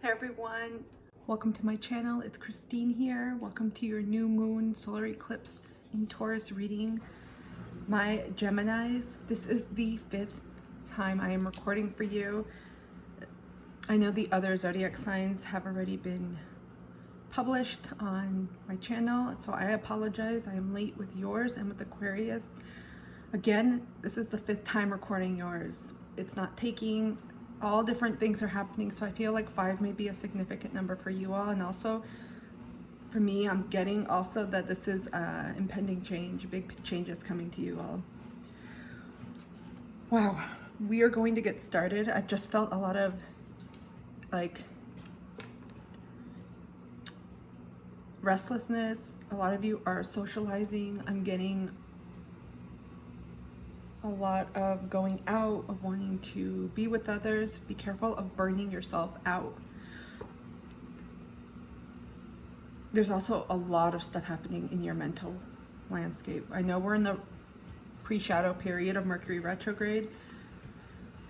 Hey everyone, welcome to my channel. It's Christine here. Welcome to your new moon solar eclipse in Taurus reading. My Geminis, this is the 5th time I am recording for you. I know the other zodiac signs have already been published on my channel, so I apologize. I am late with yours and with Aquarius. Again, this is the 5th time recording yours. It's not taking, all different things are happening, so I feel like 5 may be a significant number for you all, and also for me, I'm getting also that this is impending change, big changes coming to you all. Wow, we are going to get started. I've just felt a lot of restlessness. A lot of you are socializing. I'm getting a lot of going out, of wanting to be with others. Be careful of burning yourself out. There's also a lot of stuff happening in your mental landscape. I know we're in the pre-shadow period of Mercury retrograde,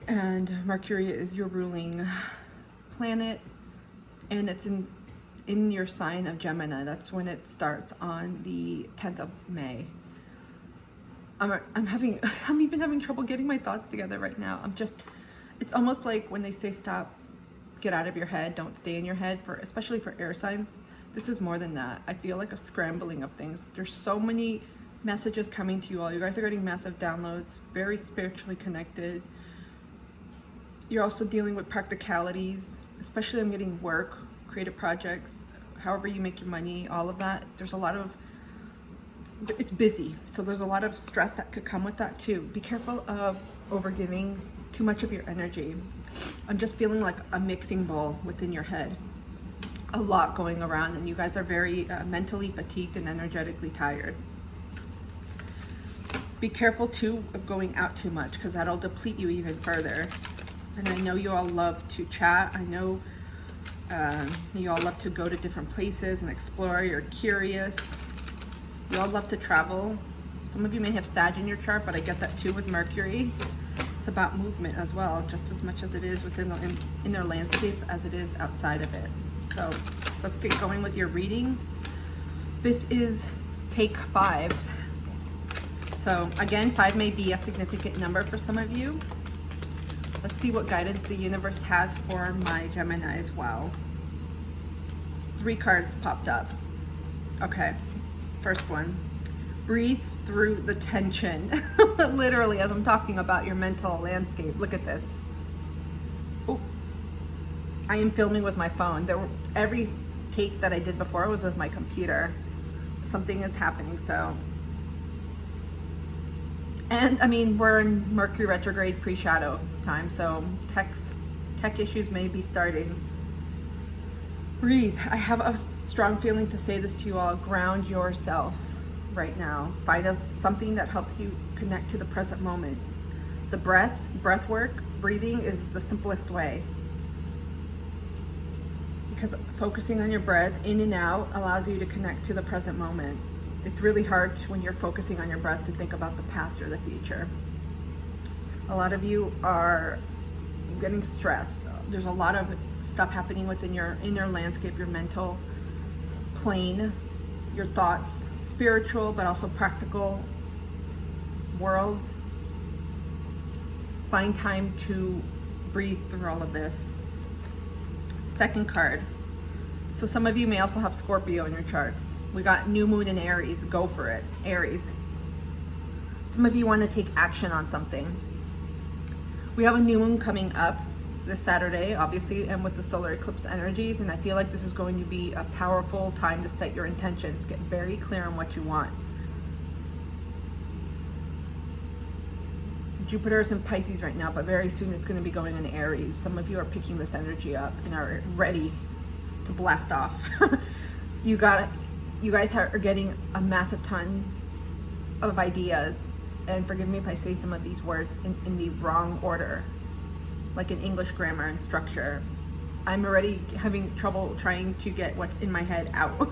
and Mercury is your ruling planet, and it's in your sign of Gemini. That's when it starts on the 10th of May. I'm even having trouble getting my thoughts together right now. It's almost like when they say stop, get out of your head, don't stay in your head, especially for air signs. This is more than that. I feel like a scrambling of things. There's so many messages coming to you all. You guys are getting massive downloads, very spiritually connected. You're also dealing with practicalities, especially I'm getting work, creative projects, however you make your money, all of that. There's a lot of, it's busy, so there's a lot of stress that could come with that too. Be careful of overgiving too much of your energy. I'm just feeling like a mixing bowl within your head. A lot going around, and you guys are very mentally fatigued and energetically tired. Be careful too of going out too much, because that'll deplete you even further. And I know you all love to chat. I know you all love to go to different places and explore. You're curious. You all love to travel. Some of you may have Sag in your chart, but I get that too with Mercury. It's about movement as well, just as much as it is within the inner landscape as it is outside of it. So let's get going with your reading. This is take 5. So again, 5 may be a significant number for some of you. Let's see what guidance the universe has for my Geminis. Wow. 3 cards popped up. Okay. First one, breathe through the tension. Literally, as I'm talking about your mental landscape. Look at this. Oh, I am filming with my phone. Every take that I did before was with my computer. Something is happening, so. And I mean, we're in Mercury retrograde pre-shadow time, so tech issues may be starting. Breathe. I have a strong feeling to say this to you all. Ground yourself right now. Find something that helps you connect to the present moment. The breath work, breathing is the simplest way, because focusing on your breath in and out allows you to connect to the present moment. It's really hard when you're focusing on your breath to think about the past or the future. A lot of you are getting stressed. There's a lot of stuff happening within your inner landscape, your mental plane, your thoughts, spiritual but also practical worlds. Find time to breathe through all of this. Second card. So some of you may also have Scorpio in your charts. We got new moon in Aries. Go for it, Aries. Some of you want to take action on something. We have a new moon coming up this Saturday, obviously, and with the solar eclipse energies, and I feel like this is going to be a powerful time to set your intentions. Get very clear on what you want. Jupiter is in Pisces right now, but very soon it's going to be going in Aries. Some of you are picking this energy up and are ready to blast off. You guys are getting a massive ton of ideas, and forgive me if I say some of these words in the wrong order, like in English grammar and structure. I'm already having trouble trying to get what's in my head out.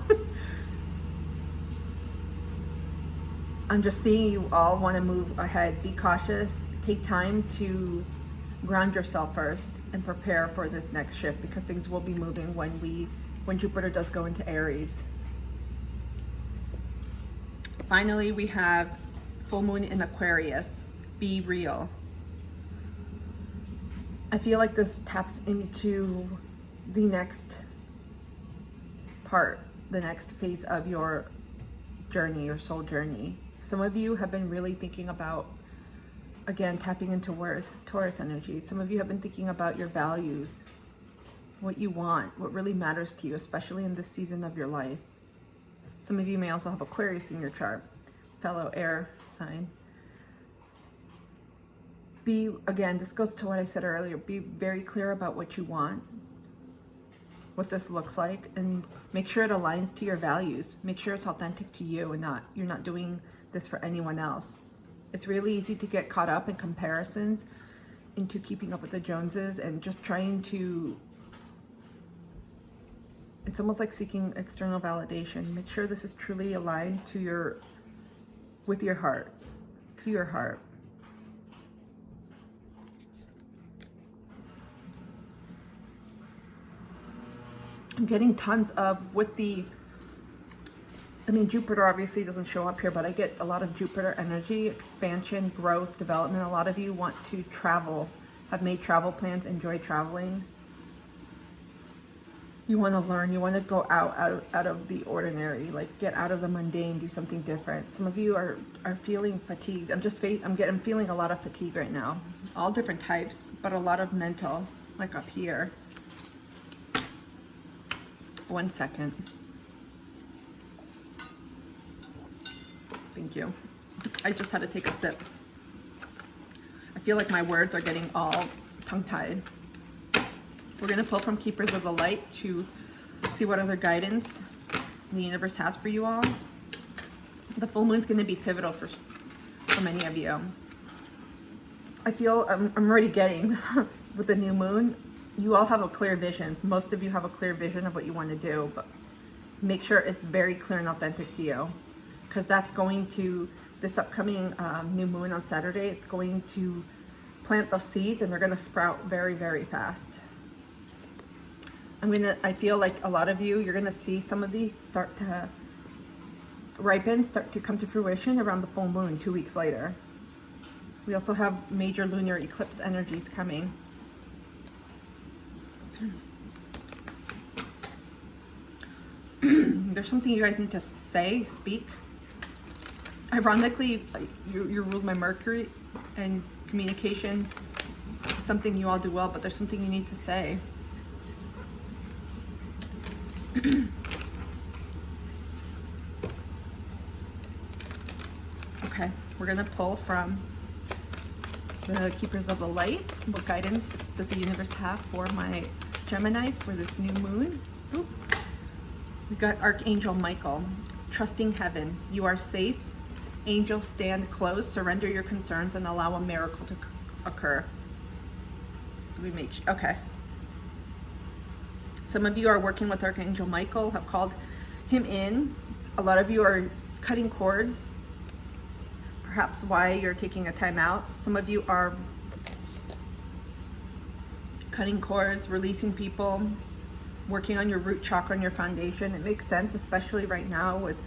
I'm just seeing you all want to move ahead. Be cautious. Take time to ground yourself first and prepare for this next shift, because things will be moving when Jupiter does go into Aries. Finally, we have full moon in Aquarius. Be real. I feel like this taps into the next part, the next phase of your journey, your soul journey. Some of you have been really thinking about, again, tapping into worth, Taurus energy. Some of you have been thinking about your values, what you want, what really matters to you, especially in this season of your life. Some of you may also have Aquarius in your chart, fellow air sign. Again, this goes to what I said earlier, be very clear about what you want, what this looks like, and make sure it aligns to your values. Make sure it's authentic to you and you're not doing this for anyone else. It's really easy to get caught up in comparisons, into keeping up with the Joneses, and just trying to, it's almost like seeking external validation. Make sure this is truly aligned to with your heart, to your heart. I'm getting tons of, Jupiter obviously doesn't show up here, but I get a lot of Jupiter energy, expansion, growth, development. A lot of you want to travel, have made travel plans, enjoy traveling. You want to learn, you want to go out of the ordinary, like get out of the mundane, do something different. Some of you are feeling fatigued. I'm feeling a lot of fatigue right now. All different types, but a lot of mental, like up here. 1 second. Thank you. I just had to take a sip. I feel like my words are getting all tongue-tied. We're going to pull from Keepers of the Light to see what other guidance the universe has for you all. The full moon is going to be pivotal for many of you. I feel I'm already getting with the new moon, you all have a clear vision. Most of you have a clear vision of what you want to do, but make sure it's very clear and authentic to you, because that's going to, this upcoming new moon on Saturday, it's going to plant those seeds and they're going to sprout very, very fast. I feel like a lot of you, you're going to see some of these start to ripen, start to come to fruition around the full moon 2 weeks later. We also have major lunar eclipse energies coming. There's something you guys need to say, speak. Ironically, you're ruled by Mercury, and communication is something you all do well, but there's something you need to say. Okay, we're gonna pull from the Keepers of the Light. What guidance does the universe have for my Geminis for this new moon? Oop. We got Archangel Michael. Trusting heaven, you are safe. Angels stand close. Surrender your concerns and allow a miracle to occur. Okay. Some of you are working with Archangel Michael, have called him in. A lot of you are cutting cords, perhaps why you're taking a time out. Some of you are cutting cords, releasing people, working on your root chakra and your foundation. It makes sense, especially right now with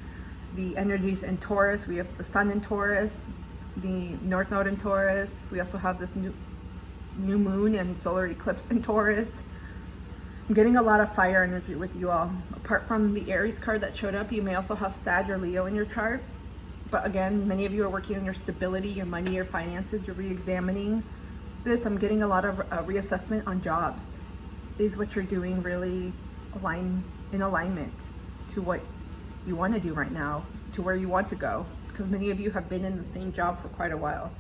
the energies in Taurus. We have the sun in Taurus, the North Node in Taurus. We also have this new moon and solar eclipse in Taurus. I'm getting a lot of fire energy with you all. Apart from the Aries card that showed up, you may also have Sag or Leo in your chart. But again, many of you are working on your stability, your money, your finances. You're re-examining this. I'm getting a lot of reassessment on jobs. Is what you're doing really in alignment to what you want to do right now, to where you want to go? Because many of you have been in the same job for quite a while.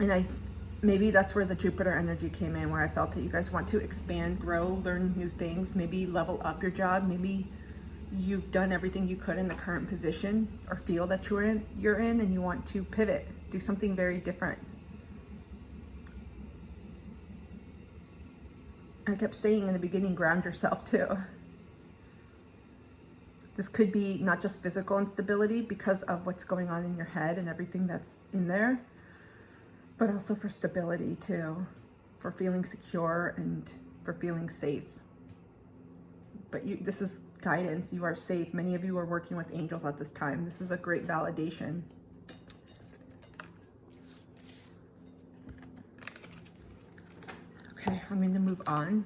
And maybe that's where the Jupiter energy came in, where I felt that you guys want to expand, grow, learn new things, maybe level up your job. Maybe you've done everything you could in the current position or feel that you're in, and you want to pivot, do something very different. I kept saying in the beginning, ground yourself too. This could be not just physical instability because of what's going on in your head and everything that's in there. but also for stability too, for feeling secure and for feeling safe. But this is guidance. You are safe. Many of you are working with angels at this time. This is a great validation. Okay, I'm going to move on.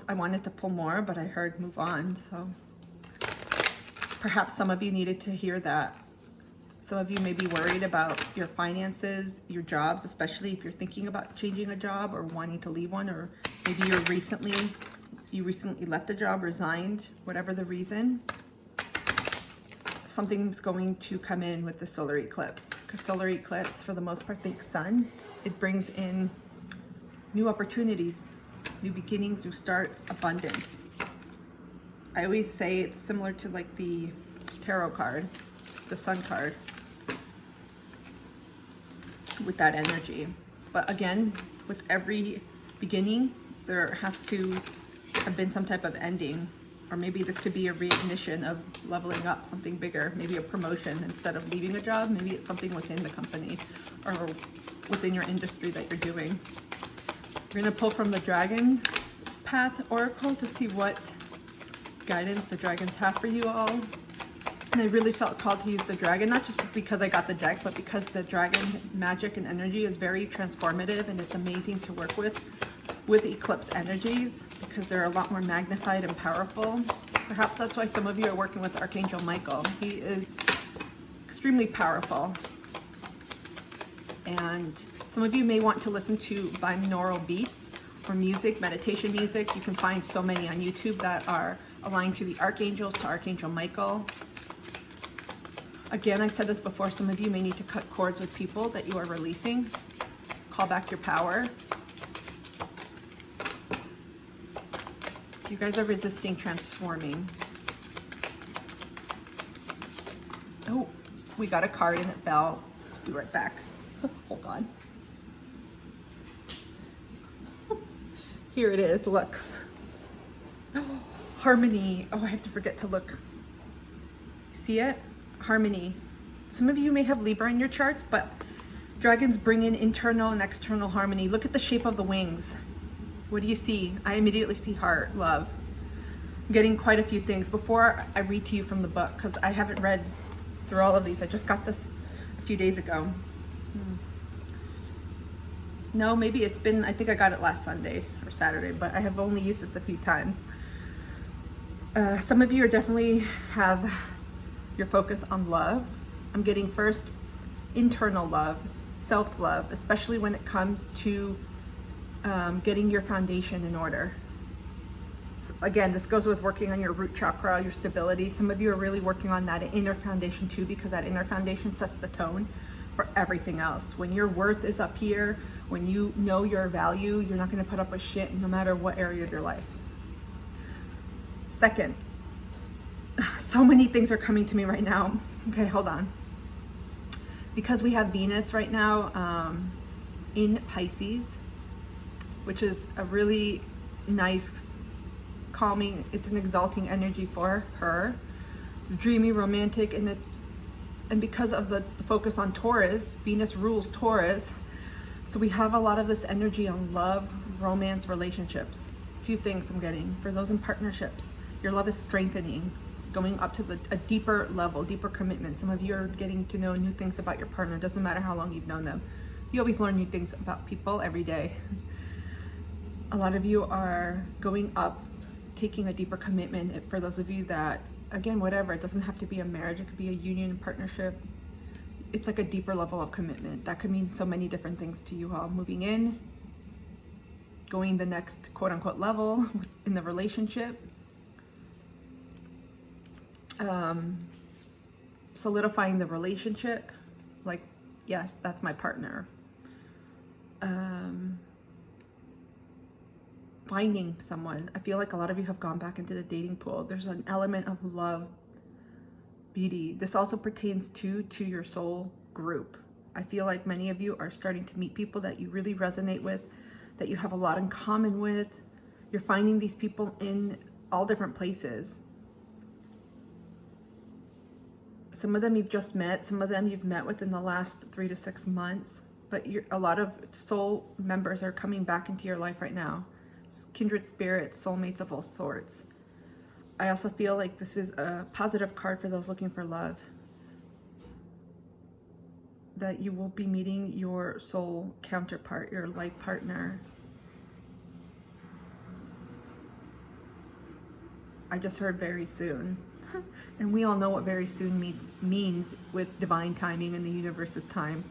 I wanted to pull more, but I heard move on. So perhaps some of you needed to hear that. Some of you may be worried about your finances, your jobs, especially if you're thinking about changing a job or wanting to leave one, or maybe you recently left a job, resigned, whatever the reason. Something's going to come in with the solar eclipse, because solar eclipse, for the most part, think sun. It brings in new opportunities, new beginnings, new starts, abundance. I always say it's similar to like the tarot card, the sun card, with that energy. But again, with every beginning, there has to have been some type of ending, or maybe this could be a reignition of leveling up, something bigger, maybe a promotion. Instead of leaving a job, maybe it's something within the company or within your industry that you're doing. We're going to pull from the Dragon Path Oracle to see what guidance the dragons have for you all. And I really felt called to use the dragon, not just because I got the deck, but because the dragon magic and energy is very transformative, and it's amazing to work with eclipse energies because they're a lot more magnified and powerful. Perhaps that's why some of you are working with Archangel Michael. He is extremely powerful. And some of you may want to listen to binaural beats or music, meditation music. You can find so many on YouTube that are aligned to the archangels, to Archangel Michael. Again, I said this before, some of you may need to cut cords with people that you are releasing. Call back your power. You guys are resisting transforming. Oh, we got a card and it fell. Be right back. Hold on. Here it is, look. Oh, harmony. Oh, I have to forget to look. See it? Harmony. Some of you may have Libra in your charts, but dragons bring in internal and external harmony. Look at the shape of the wings. What do you see? I immediately see heart, love. I'm getting quite a few things. Before I read to you from the book, because I haven't read through all of these. I just got this a few days ago. No, maybe it's been, I think I got it last Sunday or Saturday, but I have only used this a few times. Some of you are definitely have your focus on love. I'm getting first internal love, self-love, especially when it comes to getting your foundation in order. So again, this goes with working on your root chakra, your stability. Some of you are really working on that inner foundation too, because that inner foundation sets the tone for everything else. When your worth is up here, when you know your value, you're not going to put up with shit no matter what area of your life. Second, so many things are coming to me right now. Okay, hold on. Because we have Venus right now in Pisces, which is a really nice, calming, it's an exalting energy for her. It's dreamy, romantic, and because of the focus on Taurus, Venus rules Taurus. So we have a lot of this energy on love, romance, relationships. A few things I'm getting for those in partnerships. Your love is strengthening, going up to a deeper level, deeper commitment. Some of you are getting to know new things about your partner. It doesn't matter how long you've known them. You always learn new things about people every day. A lot of you are going up, taking a deeper commitment. For those of you that, again, whatever, it doesn't have to be a marriage. It could be a union, partnership. It's like a deeper level of commitment. That could mean so many different things to you all. Moving in, going the next quote unquote level in the relationship. Solidifying the relationship. Like, yes, that's my partner. Finding someone. I feel like a lot of you have gone back into the dating pool. There's an element of love, beauty. This also pertains to your soul group. I feel like many of you are starting to meet people that you really resonate with, that you have a lot in common with. You're finding these people in all different places. Some of them you've just met, some of them you've met within the last 3 to 6 months. but a lot of soul members are coming back into your life right now. Kindred spirits, soulmates of all sorts. I also feel like this is a positive card for those looking for love. That you will be meeting your soul counterpart, your life partner. I just heard very soon. And we all know what very soon means with divine timing and the universe's time.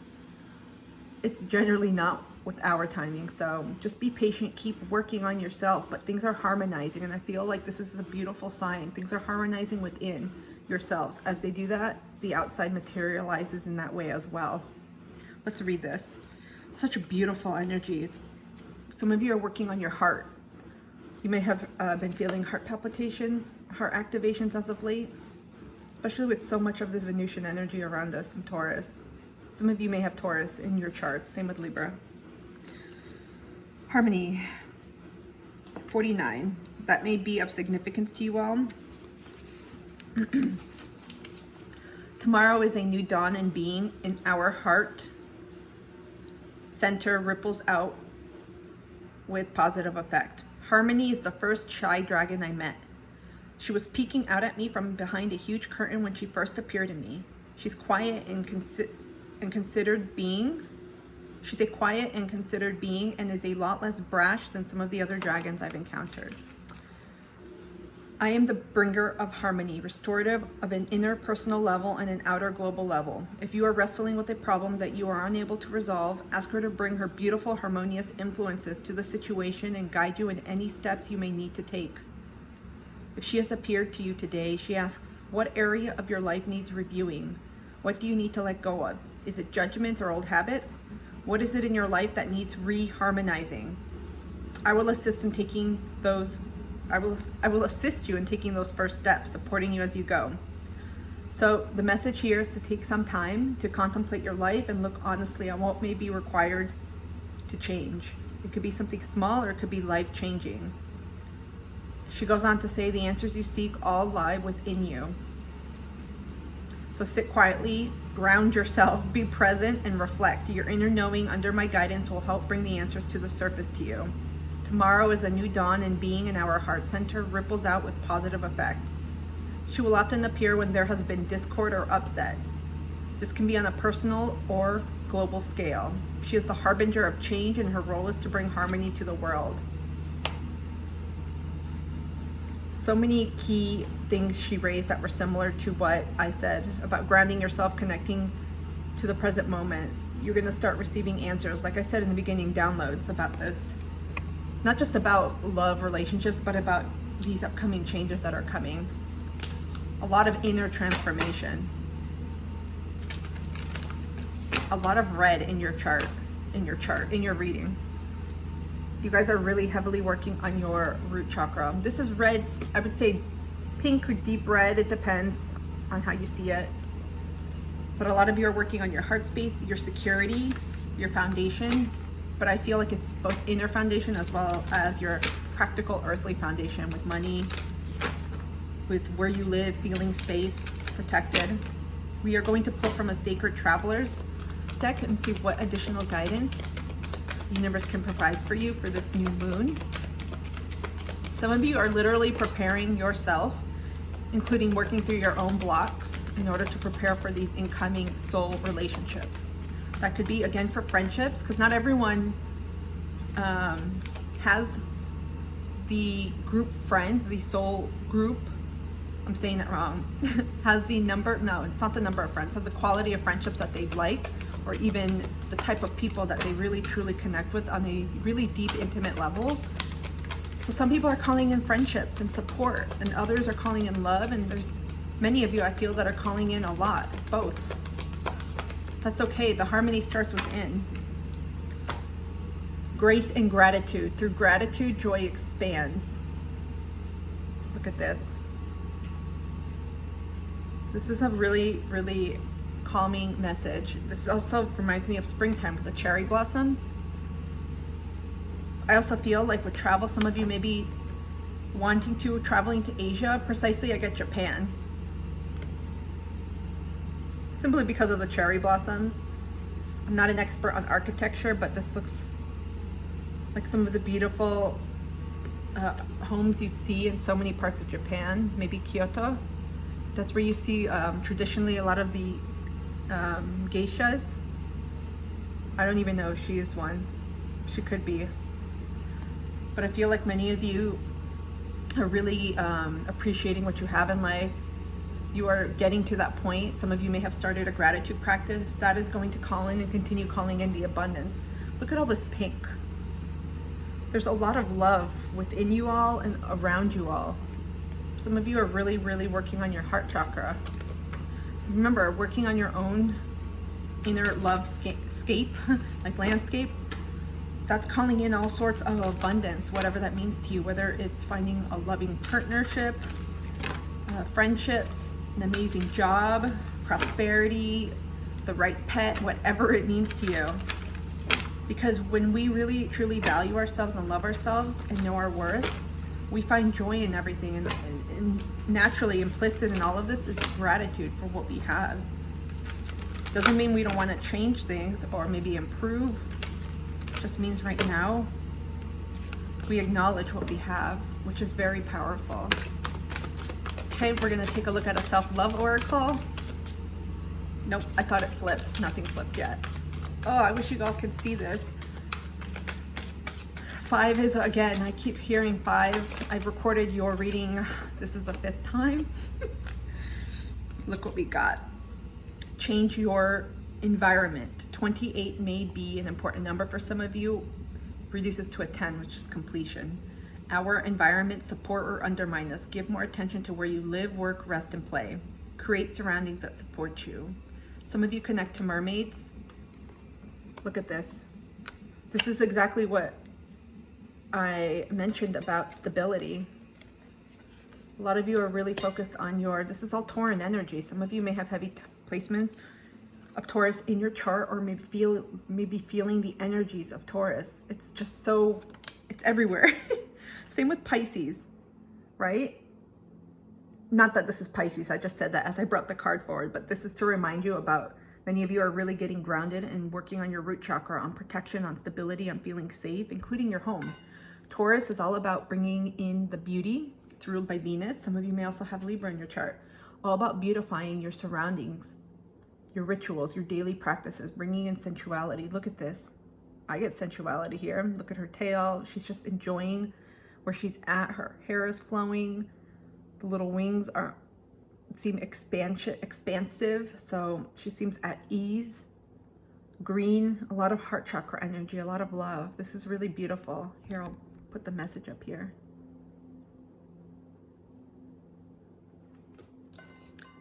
It's generally not with our timing, so just be patient, keep working on yourself, but things are harmonizing, and I feel like this is a beautiful sign. Things are harmonizing within yourselves. As they do that, the outside materializes in that way as well. Let's read this. Such a beautiful energy. Some of you are working on your heart. You may have been feeling heart palpitations, heart activations as of late, especially with so much of this Venusian energy around us in Taurus. Some of you may have Taurus in your charts, same with Libra. Harmony, 49. That may be of significance to you all. Tomorrow is a new dawn in being in our heart. Center ripples out with positive effect. Harmony is the first shy dragon I met. She was peeking out at me from behind a huge curtain when she first appeared to me. She's quiet and considered being. She's a quiet and considered being and is a lot less brash than some of the other dragons I've encountered. I am the bringer of harmony, restorative of an inner personal level and an outer global level. If you are wrestling with a problem that you are unable to resolve, ask her to bring her beautiful, harmonious influences to the situation and guide you in any steps you may need to take. If she has appeared to you today, she asks, what area of your life needs reviewing? What do you need to let go of? Is it judgments or old habits? What is it in your life that needs reharmonizing? I will assist in taking those I will assist you in taking those first steps, supporting you as you go. So the message here is to take some time to contemplate your life and look honestly at what may be required to change. It could be something small or it could be life-changing. She goes on to say the answers you seek all lie within you. So sit quietly, ground yourself, be present, and reflect. Your inner knowing under my guidance will help bring the answers to the surface to you. Tomorrow is a new dawn and being in our heart center ripples out with positive effect. She will often appear when there has been discord or upset. This can be on a personal or global scale. She is the harbinger of change and her role is to bring harmony to the world. So many key things she raised that were similar to what I said about grounding yourself, connecting to the present moment. You're going to start receiving answers. Like I said in the beginning, downloads about this. Not just about love relationships, but about these upcoming changes that are coming. A lot of inner transformation. A lot of red in your chart, in your reading. You guys are really heavily working on your root chakra. This is red, I would say pink or deep red. It depends on how you see it. But a lot of you are working on your heart space, your security, your foundation. But I feel like it's both inner foundation as well as your practical earthly foundation with money, with where you live, feeling safe, protected. We are going to pull from a Sacred Travelers deck and see what additional guidance the universe can provide for you for this new moon. Some of you are literally preparing yourself, including working through your own blocks in order to prepare for these incoming soul relationships. That could be, again, for friendships, because not everyone has the group friends, the soul group. I'm saying that wrong. Has the number, no, it's not the number of friends, has the quality of friendships that they like, or even the type of people that they really truly connect with on a really deep, intimate level. So some people are calling in friendships and support, and others are calling in love, and there's many of you, I feel, that are calling in a lot, both. That's okay. The harmony starts within. Grace and gratitude. Through gratitude, joy expands. Look at this. This is a really, really calming message. This also reminds me of springtime with the cherry blossoms. I also feel like with travel, some of you may be traveling to Asia. Precisely, I get Japan. Simply because of the cherry blossoms. I'm not an expert on architecture, but this looks like some of the beautiful homes you'd see in so many parts of Japan, maybe Kyoto. That's where you see traditionally a lot of the geishas. I don't even know if she is one. She could be. But I feel like many of you are really appreciating what you have in life. You are getting to that point. Some of you may have started a gratitude practice. That is going to call in and continue calling in the abundance. Look at all this pink. There's a lot of love within you all and around you all. Some of you are really, really working on your heart chakra. Remember, working on your own inner love scape, like landscape, that's calling in all sorts of abundance, whatever that means to you, whether it's finding a loving partnership, friendships, an amazing job, prosperity, the right pet, whatever it means to you. Because when we really truly value ourselves and love ourselves and know our worth, we find joy in everything. And naturally implicit in all of this is gratitude for what we have. Doesn't mean we don't want to change things or maybe improve. It just means right now we acknowledge what we have, which is very powerful. Okay, we're going to take a look at a self-love oracle. Nope, I thought it flipped. Nothing flipped yet. Oh, I wish you all could see this. 5 is, again, I keep hearing 5. I've recorded your reading. This is the 5th time. Look what we got. Change your environment. 28 may be an important number for some of you. Reduces to a 10, which is completion. Our environment support or undermine us. Give more attention to where you live, work, rest, and play. Create surroundings that support you. Some of you connect to mermaids. Look at this. This is exactly what I mentioned about stability. A lot of you are really focused on this is all Tauran energy. Some of you may have heavy placements of Taurus in your chart, or maybe feeling the energies of Taurus. It's just so, it's everywhere. Same with Pisces, right? Not that this is Pisces, I just said that as I brought the card forward, but this is to remind you about many of you are really getting grounded and working on your root chakra, on protection, on stability, on feeling safe, including your home. Taurus is all about bringing in the beauty. It's ruled by Venus. Some of you may also have Libra in your chart. All about beautifying your surroundings, your rituals, your daily practices, bringing in sensuality. Look at this. I get sensuality here. Look at her tail. She's just enjoying where she's at. Her hair is flowing. The little wings seem expansive, so she seems at ease. Green, a lot of heart chakra energy, a lot of love. This is really beautiful. Here, I'll put the message up here.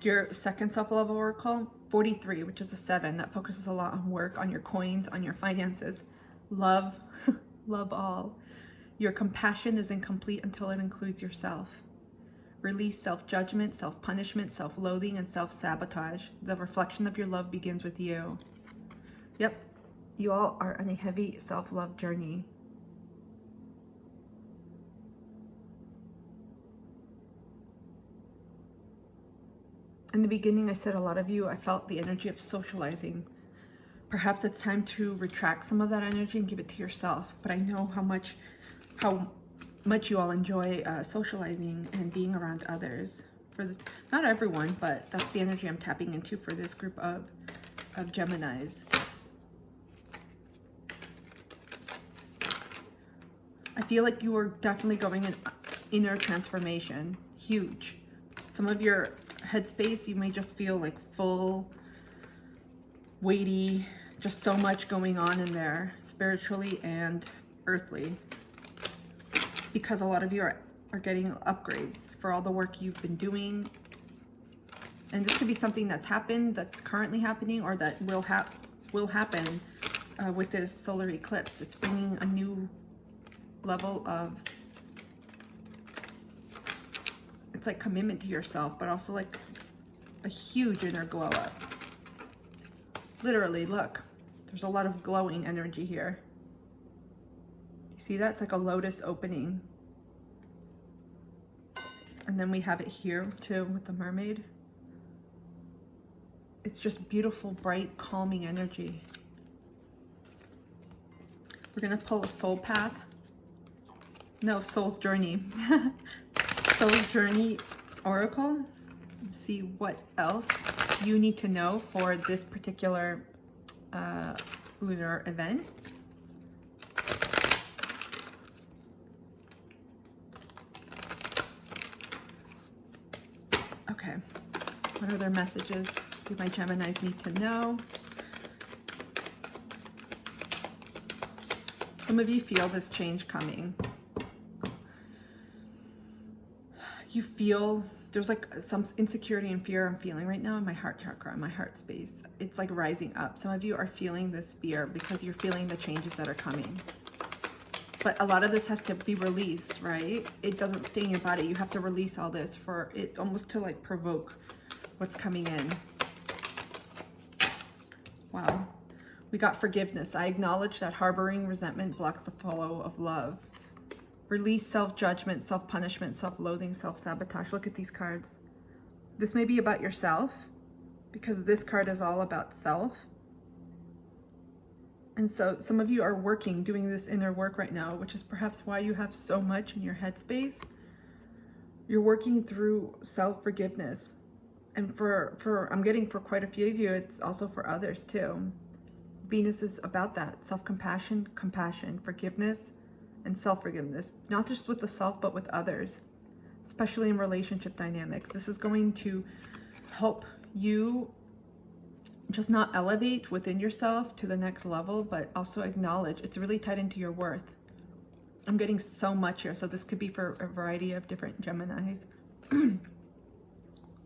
Your second self-love oracle, 43, which is a 7, that focuses a lot on work, on your coins, on your finances. Love, love all. Your compassion is incomplete until it includes yourself. Release self-judgment, self-punishment, self-loathing, and self-sabotage. The reflection of your love begins with you. Yep, you all are on a heavy self-love journey. In the beginning, I said a lot of you, I felt the energy of socializing. Perhaps it's time to retract some of that energy and give it to yourself. But I know how much you all enjoy socializing and being around others. Not everyone, but that's the energy I'm tapping into for this group of Geminis. I feel like you are definitely going in inner transformation. Huge. Some of your headspace, you may just feel like full, weighty, just so much going on in there, spiritually and earthly. Because a lot of you are getting upgrades for all the work you've been doing. And this could be something that's happened, that's currently happening, or that will happen with this solar eclipse. It's bringing a new level of, it's like commitment to yourself, but also like a huge inner glow up. Literally, look, there's a lot of glowing energy here. You see that? It's like a lotus opening. And then we have it here too with the mermaid. It's just beautiful, bright, calming energy. We're gonna pull a soul path. No, soul's journey. Soul's journey oracle. See what else you need to know for this particular lunar event. Okay, what other messages do my Geminis need to know? Some of you feel this change coming. You feel there's like some insecurity and fear I'm feeling right now in my heart chakra, in my heart space. It's like rising up. Some of you are feeling this fear because you're feeling the changes that are coming. But a lot of this has to be released, right? It doesn't stay in your body. You have to release all this for it almost to like provoke what's coming in. Wow. We got forgiveness. I acknowledge that harboring resentment blocks the flow of love. Release self-judgment, self-punishment, self-loathing, self-sabotage. Look at these cards. This may be about yourself because this card is all about self. And so some of you are working, doing this inner work right now, which is perhaps why you have so much in your headspace. You're working through self-forgiveness. And I'm getting for quite a few of you, it's also for others too. Venus is about that. Self-compassion, compassion, forgiveness, and self-forgiveness, not just with the self, but with others, especially in relationship dynamics. This is going to help you just not elevate within yourself to the next level, but also acknowledge it's really tied into your worth. I'm getting so much here, so this could be for a variety of different Geminis.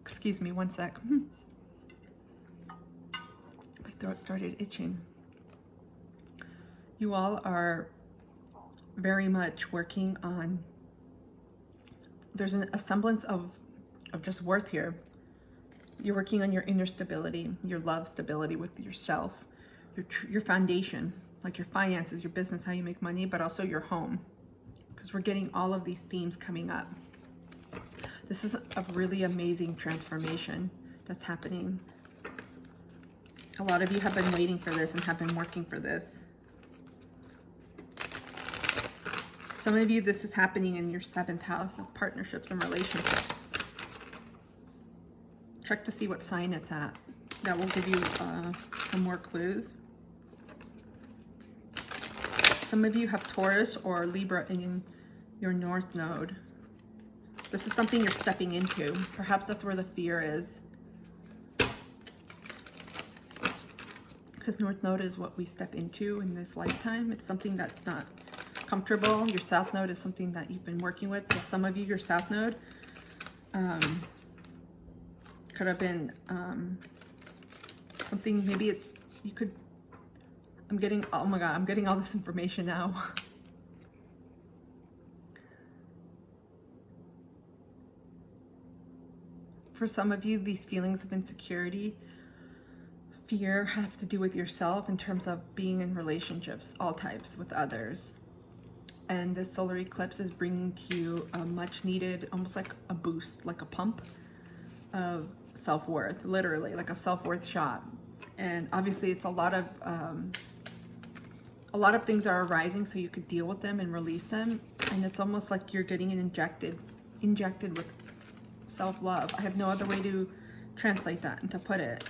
Excuse me, one sec. My throat started itching. You all are very much working on, there's a semblance of just worth here. You're working on your inner stability, your love stability with yourself, your foundation, like your finances, your business, how you make money, but also your home, because we're getting all of these themes coming up. This is a really amazing transformation that's happening. A lot of you have been waiting for this and have been working for this. Some of you, this is happening in your 7th house of partnerships and relationships. Check to see what sign it's at. That will give you some more clues. Some of you have Taurus or Libra in your North Node. This is something you're stepping into. Perhaps that's where the fear is. Because North Node is what we step into in this lifetime. It's something that's not comfortable. Your South Node is something that you've been working with. So some of you, your South Node could have been something, maybe it's, you could, I'm getting, oh my God, I'm getting all this information now. For some of you, these feelings of insecurity, fear have to do with yourself in terms of being in relationships, all types, with others. And this solar eclipse is bringing to you a much needed, almost like a boost, like a pump of self-worth, literally like a self-worth shot. And obviously it's a lot of things are arising, so you could deal with them and release them. And it's almost like you're getting injected with self-love. I have no other way to translate that and to put it.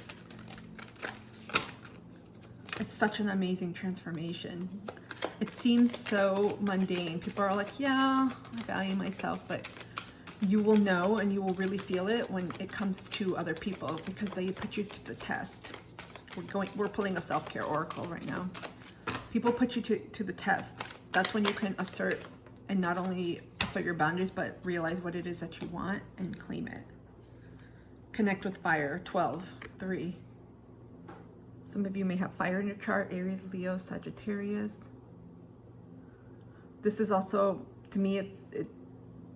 It's such an amazing transformation. It seems so mundane. People are like, yeah, I value myself, but you will know and you will really feel it when it comes to other people, because they put you to the test. We're pulling a self-care oracle right now. People put you to the test. That's when you can assert, and not only assert your boundaries, but realize what it is that you want and claim it. Connect with fire, 12-3. Some of you may have fire in your chart, Aries, Leo, Sagittarius. This is also, to me, it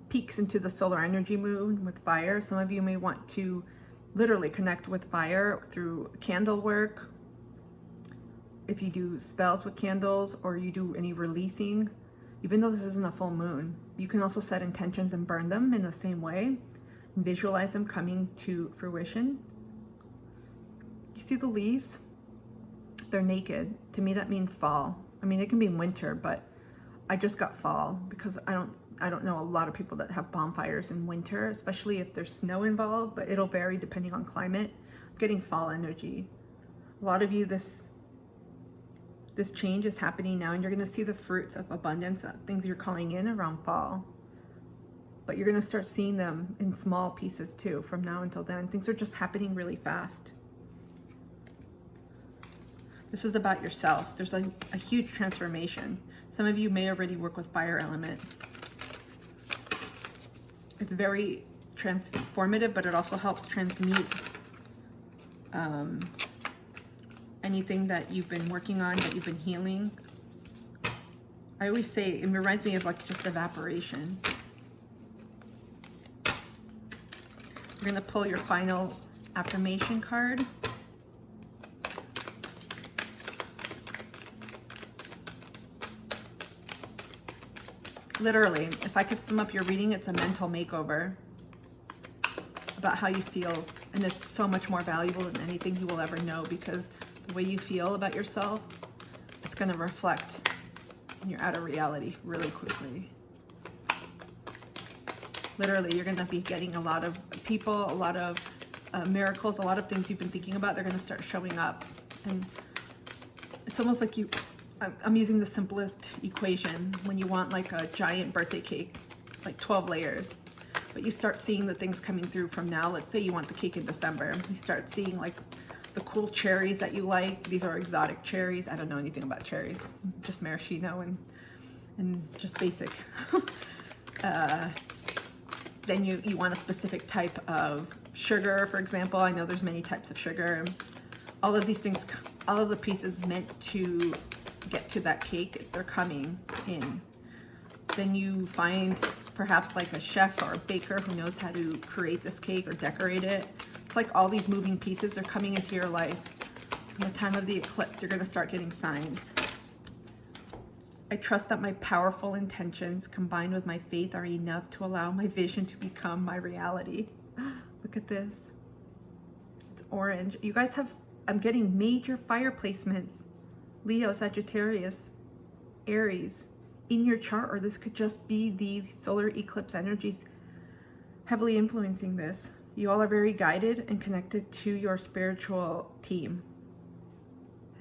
peaks into the solar energy moon with fire. Some of you may want to literally connect with fire through candle work. If you do spells with candles, or you do any releasing, even though this isn't a full moon, you can also set intentions and burn them in the same way. And visualize them coming to fruition. You see the leaves? They're naked. To me, that means fall. I mean, it can be winter, but I just got fall because I don't know a lot of people that have bonfires in winter, especially if there's snow involved, but it'll vary depending on climate. I'm getting fall energy. A lot of you, this change is happening now, and you're going to see the fruits of abundance, things you're calling in around fall. But you're going to start seeing them in small pieces too from now until then. Things are just happening really fast. This is about yourself. There's a huge transformation. Some of you may already work with fire element. It's very transformative, but it also helps transmute anything that you've been working on, that you've been healing. I always say it reminds me of like just evaporation. You're going to pull your final affirmation card. Literally, if I could sum up your reading, it's a mental makeover about how you feel. And it's so much more valuable than anything you will ever know, because the way you feel about yourself, it's going to reflect in your outer reality really quickly. Literally, you're going to be getting a lot of people, a lot of miracles, a lot of things you've been thinking about. They're going to start showing up. And it's almost like I'm using the simplest equation when you want like a giant birthday cake, like 12 layers. But you start seeing the things coming through from now. Let's say you want the cake in December. You start seeing like the cool cherries that you like. These are exotic cherries. I don't know anything about cherries, just maraschino and just basic. Then you want a specific type of sugar, for example. I know there's many types of sugar. All of these things, all of the pieces meant to get to that cake, they're coming in. Then you find perhaps like a chef or a baker who knows how to create this cake or decorate it. It's like all these moving pieces are coming into your life. From the time of the eclipse, you're going to start getting signs. I trust that my powerful intentions combined with my faith are enough to allow my vision to become my reality. Look at this. It's orange. You guys have, I'm getting major fire placements. Leo, Sagittarius, Aries in your chart, or this could just be the solar eclipse energies heavily influencing this. You all are very guided and connected to your spiritual team.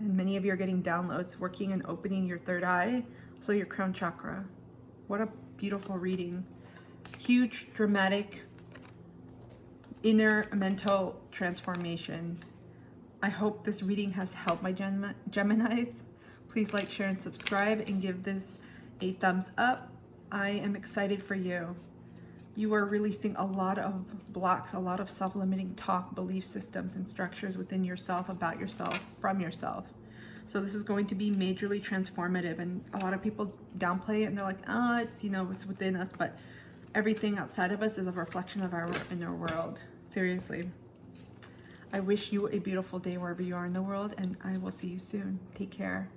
And many of you are getting downloads, working and opening your third eye, so your crown chakra. What a beautiful reading. Huge, dramatic, inner mental transformation. I hope this reading has helped my Geminis. Please like, share, and subscribe, and give this a thumbs up. I am excited for you. You are releasing a lot of blocks, a lot of self-limiting talk, belief systems, and structures within yourself, about yourself, from yourself. So this is going to be majorly transformative, and a lot of people downplay it and they're like, oh, it's, you know, it's within us, but everything outside of us is a reflection of our inner world. Seriously. I wish you a beautiful day wherever you are in the world, and I will see you soon. Take care.